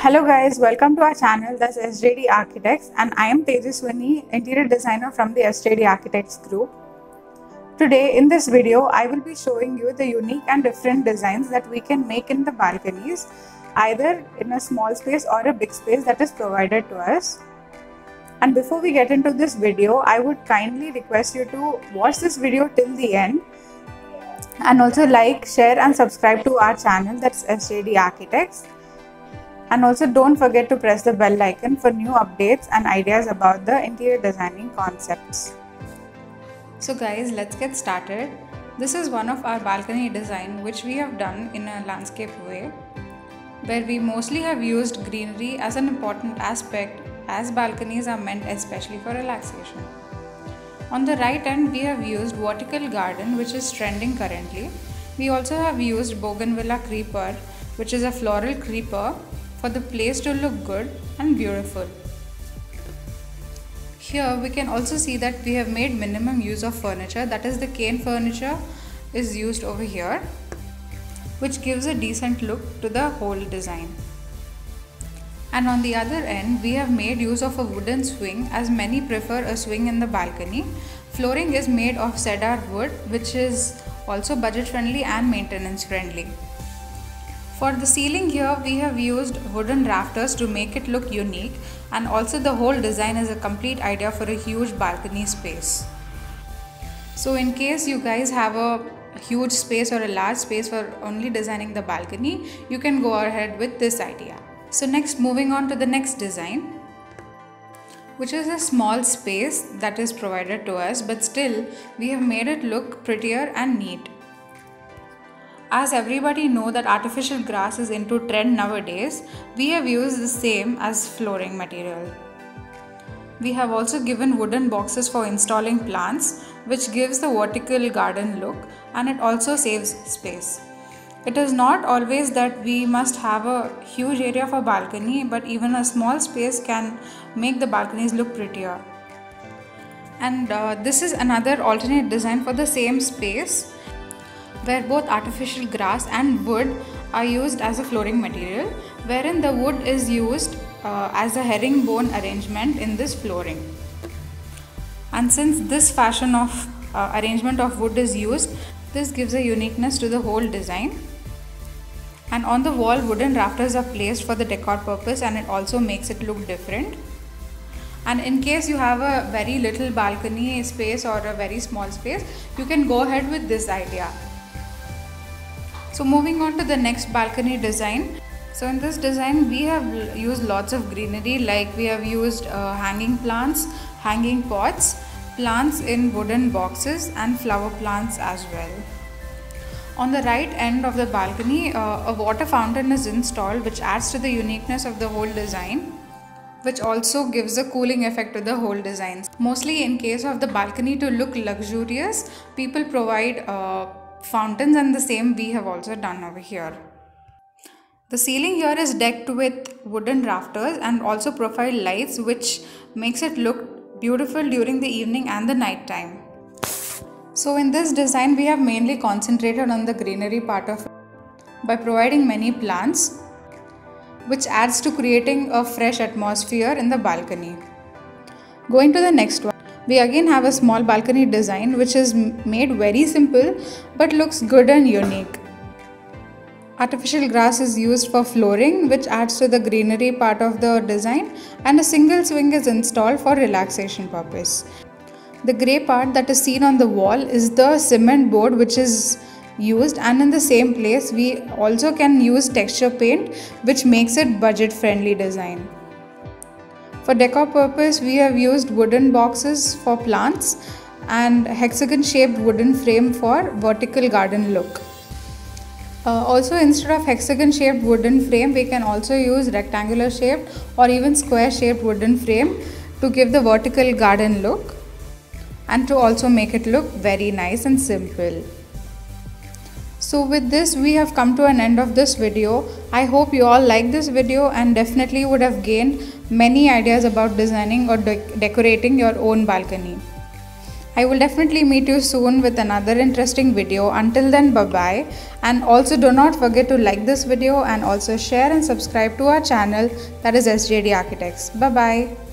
Hello guys, welcome to our channel, that's SJD Architects, and I am Tejaswini, interior designer from the SJD Architects group. Today in this video, I will be showing you the unique and different designs that we can make in the balconies, either in a small space or a big space that is provided to us. And before we get into this video, I would kindly request you to watch this video till the end and also like, share and subscribe to our channel, that's SJD Architects. And also don't forget to press the bell icon for new updates and ideas about the interior designing concepts. So guys, let's get started. This is one of our balcony design which we have done in a landscape way, where we mostly have used greenery as an important aspect, as balconies are meant especially for relaxation. On the right end, we have used vertical garden, which is trending currently. We also have used bougainvillea creeper, which is a floral creeper, for the place to look good and beautiful. Here we can also see that we have made minimum use of furniture, that is the cane furniture is used over here, which gives a decent look to the whole design. And on the other end, we have made use of a wooden swing, as many prefer a swing in the balcony. Flooring is made of cedar wood, which is also budget friendly and maintenance friendly. For the ceiling here, we have used wooden rafters to make it look unique, and also the whole design is a complete idea for a huge balcony space. So in case you guys have a huge space or a large space for only designing the balcony, you can go ahead with this idea. So next, moving on to the next design, which is a small space that is provided to us, but still we have made it look prettier and neat. As everybody know that artificial grass is into trend nowadays, we have used the same as flooring material. We have also given wooden boxes for installing plants, which gives the vertical garden look, and it also saves space. It is not always that we must have a huge area for balcony, but even a small space can make the balconies look prettier. And this is another alternate design for the same space, where both artificial grass and wood are used as a flooring material, wherein the wood is used as a herringbone arrangement in this flooring. And since this fashion of arrangement of wood is used, this gives a uniqueness to the whole design. And on the wall, wooden rafters are placed for the decor purpose, and it also makes it look different. And in case you have a very little balcony space or a very small space, you can go ahead with this idea. So moving on to the next balcony design. So in this design, we have used lots of greenery, like we have used hanging plants, hanging pots, plants in wooden boxes and flower plants as well. On the right end of the balcony, a water fountain is installed, which adds to the uniqueness of the whole design, which also gives a cooling effect to the whole design. Mostly in case of the balcony to look luxurious, people provide fountains, and the same we have also done over here. The ceiling here is decked with wooden rafters and also profile lights, which makes it look beautiful during the evening and the night time. So in this design, we have mainly concentrated on the greenery part of it by providing many plants, which adds to creating a fresh atmosphere in the balcony. Going to the next one, we again have a small balcony design which is made very simple but looks good and unique. Artificial grass is used for flooring, which adds to the greenery part of the design, and a single swing is installed for relaxation purpose. The grey part that is seen on the wall is the cement board which is used, and in the same place we also can use texture paint, which makes it budget friendly design. For decor purpose, we have used wooden boxes for plants and hexagon shaped wooden frame for vertical garden look. Also, instead of hexagon shaped wooden frame, we can also use rectangular shaped or even square shaped wooden frame to give the vertical garden look and to also make it look very nice and simple. So with this, we have come to an end of this video. I hope you all like this video and definitely would have gained many ideas about designing or decorating your own balcony. I will definitely meet you soon with another interesting video. Until then, bye bye. And also do not forget to like this video and also share and subscribe to our channel, that is SJD Architects. Bye bye.